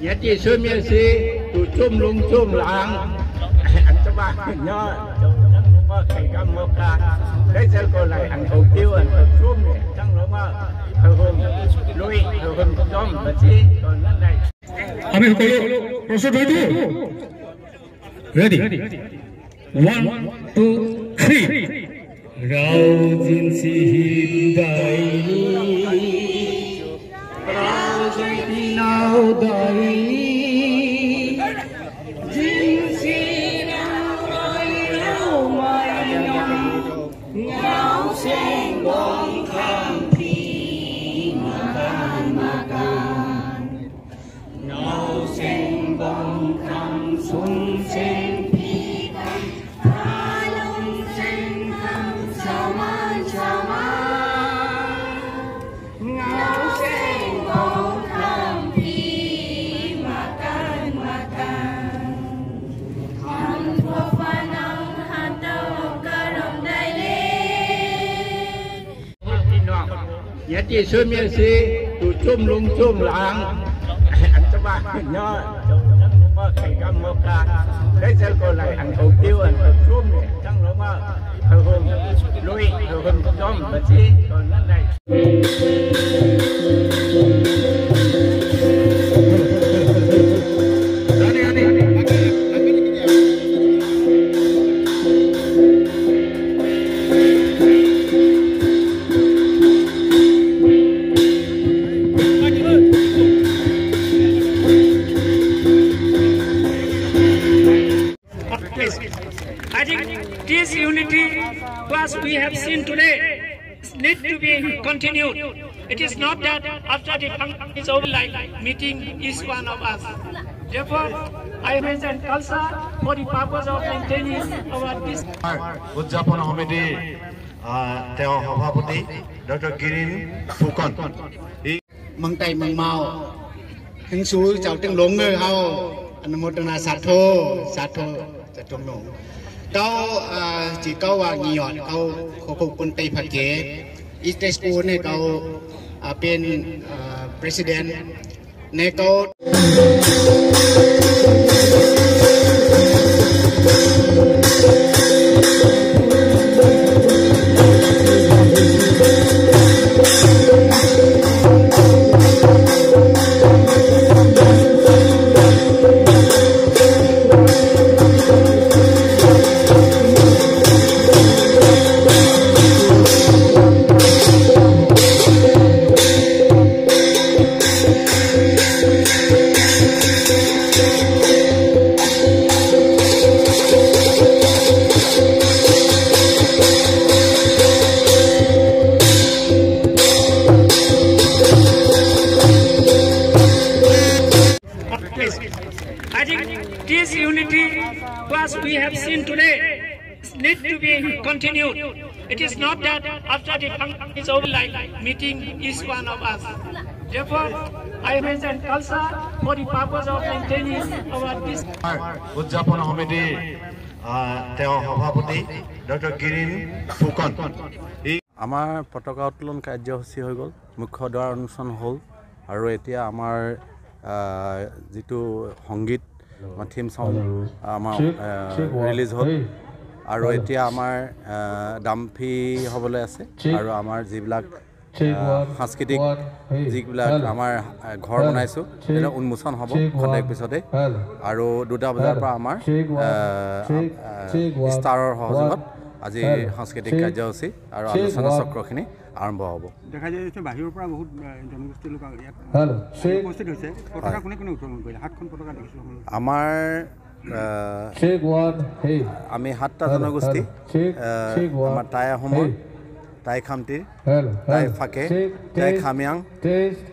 nhớ chị xuôi miên si tụ chum lung chum làng anh cho ba nhớ chẳng có cây cam mơ ca đấy giờ còn lại anh cầu tiêu anh cầu chum này chẳng nó mà hồi hôm lui hồi hôm chom và chi còn lần này আমি সকলো প্ৰস্তুত হৈছো ready 1 2 3 Rao জিনসি হিদাইনি Rao জিনসি নাও দাইনি জিনসি নাও দাইনি মাই নাও Seng গং খাম P মাকান মাকান নাও সেং গং খাম সুন সেং পি খালং সেং খাম সামান সামান নাও সেং গং খাম P makan makan kham thua panang hatau karam daile nhớ chị xuôi miên si tụ chum lung chum làng anh cho ba nhớ chẳng có cây cam mơ ca đấy giờ còn lại anh cầu tiêu anh cầu chum này chẳng nó mà hồi hôm lui hồi hôm chom và chi còn lần này I think this unity plus we have seen today needs to be continued. It is not that after the function is over, like meeting each one of us. Therefore, I mentioned Khalsa for the purpose of maintaining our this. উদযাপন সমিতি তেওঁ সভাপতি doctor green Phukan mừng tây mừng màu hứng suối cháu tiếng lúng người hao anh một là sát thô trong lúng câu chỉ câu nhiều câu khổ quân tây phát kế East School này câu bên president này câu I think this unity plus we have seen today needs to be continued. It is not that after the function is over, like meeting each one of us. Therefore, I mentioned Khalsa for the purpose of maintaining our this. উদযাপন সমিতি তেওঁ সভাপতি doctor green Phukan আমাৰ পতাকা উত্তোলন কাৰ্যসূচী হৈ গ'ল মুখ্য দ্বাৰ অনুষ্ঠান হ'ল আৰু এতিয়া আমাৰ যিটো সংগীত থিম সং আমাৰ ৰিলিজ হ'ল আৰু এতিয়া আমাৰ ডাম্ফি হ'বলৈ আছে আৰু আমাৰ যিবিলাক সাংস্কৃতিক যিবিলাক আমাৰ ঘৰ বনাইছোঁ সেইটো উন্মোচন হ'ব খন্তেক পিছতে আৰু 2টা বজাৰ পৰা আমাৰ ষ্টাৰৰ সহযোগত আজি সাংস্কৃতিক কাৰ্যসূচী আৰু আলোচনা চক্ৰখিনি আৰম্ভ হ'ব দেখা যায় যে বাহিৰৰ পৰা বহুত জনগোষ্ঠীৰ লোক ইয়াত উপস্থিত হৈছে পতাকা কোনে কোনে উত্তোলন কৰিলে 7খন পতাকা দেখিছোঁ আমাৰ আমি 7টা জনগোষ্ঠী আমাৰ টাই আহোমৰ টাই খামতিৰ টাই ফাকে টাই খামিয়াং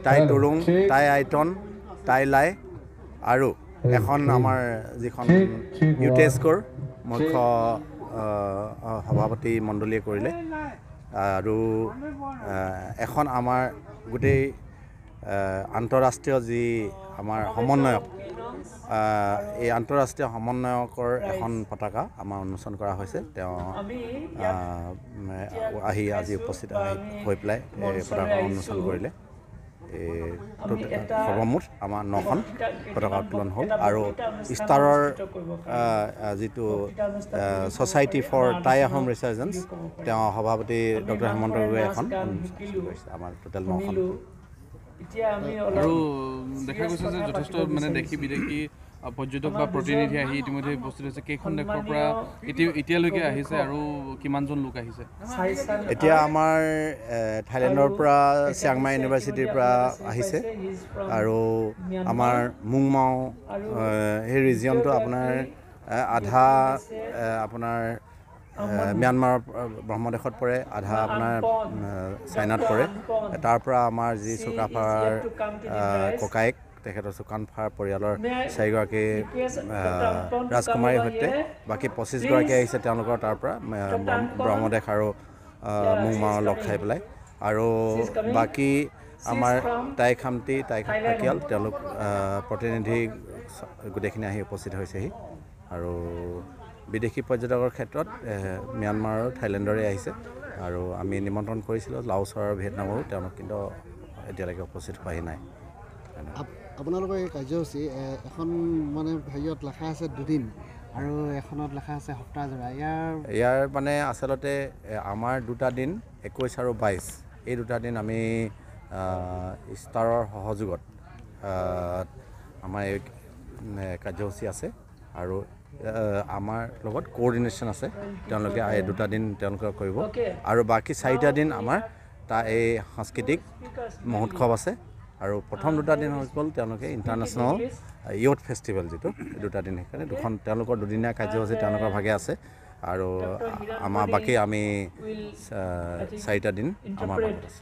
টাই তুৰুং টাই আইটন টাই লাই আৰু এখন আমাৰ যিখন ইউটেস্কৰ মুখ্য সভাপতি মণ্ডলীয়ে কৰিলে আৰু এখন আমাৰ গোটেই আন্তঃৰাষ্ট্ৰীয় যি আমাৰ সমন্বয়ক এই আন্তঃৰাষ্ট্ৰীয় সমন্বয়কৰ এখন পতাকা আমাৰ উন্মোচন কৰা হৈছে তেওঁ আহি আজি উপস্থিত হৈ পেলাই এই পতাকা উন্মোচন কৰিলে সৰ্বমুঠ আমাৰ 9খন পতাকা উত্তোলন হ'ল আৰু ষ্টাৰৰ যিটো ছ'চাইটি ফৰ টাই আহোম ৰিচাৰ্জেঞ্চ তেওঁ সভাপতি ডক্টৰ হেমন্ত গগৈ এখন আমাৰ টোটেল 9খন আৰু দেখা গৈছে যে যথেষ্ট মানে দেশী বিদেশী পৰ্যটক বা প্ৰতিনিধি আহি ইতিমধ্যে উপস্থিত হৈছে কেইখন দেশৰ পৰা এতিয়ালৈকে আহিছে আৰু কিমানজন লোক আহিছে এতিয়া আমাৰ থাইলেণ্ডৰ পৰা চিয়াংমাই ইউনিভাৰ্চিটিৰ পৰা আহিছে আৰু আমাৰ মুংমাও সেই ৰিজিয়নটো আপোনাৰ আধা আপোনাৰ ম্যানমাৰৰ ব্ৰহ্মদেশত পৰে আধা আপোনাৰ চাইনাত পৰে তাৰ পৰা আমাৰ যি চুকাফাৰ ককায়েক তেখেতৰ চুকানফাৰ পৰিয়ালৰ 4গৰাকী ৰাজকুমাৰীৰ সৈতে বাকী 25গৰাকী আহিছে তেওঁলোকৰ তাৰ পৰা ব্ৰহ্মদেশ আৰু মুংমাও লগ খাই পেলাই আৰু বাকী আমাৰ টাইখামকিয়াল তেওঁলোক প্ৰতিনিধি গোটেইখিনি আহি উপস্থিত হৈছেহি আৰু বিদেশী পৰ্যটকৰ ক্ষেত্ৰত ম্যানমাৰ আৰু থাইলেণ্ডৰে আহিছে আৰু আমি নিমন্ত্ৰণ কৰিছিলোঁ লাওছৰ আৰু ভিয়েটনামৰো তেওঁলোক কিন্তু এতিয়ালৈকে উপস্থিত হোৱাহি নাই আপোনালোকৰ এই কাৰ্যসূচী এখন মানে হেৰিয়ত লেখা আছে 2 দিন আৰু এখনত লেখা আছে সপ্তাহজোৰা ইয়াৰ মানে আচলতে আমাৰ 2টা দিন 21 আৰু 22 এই 2টা দিন আমি ষ্টাৰৰ সহযোগত আমাৰ এই কাৰ্যসূচী আছে আৰু আমাৰ লগত কোঅৰ্ডিনেশ্যন আছে তেওঁলোকে এই 2টা দিন তেওঁলোকে কৰিব আৰু বাকী 4টা দিন আমাৰ এই সাংস্কৃতিক মহোৎসৱ আছে আৰু প্ৰথম 2টা দিন হৈ গ'ল তেওঁলোকে ইণ্টাৰনেশ্যনেল ইয়থ ফেষ্টিভেল যিটো 2টা দিন সেইকাৰণে তেওঁলোকৰ 2দিনীয়া কাৰ্যসূচী তেওঁলোকৰ ভাগে আছে আৰু আমাৰ বাকী আমি 4টা দিন আমাৰ ভাগত আছে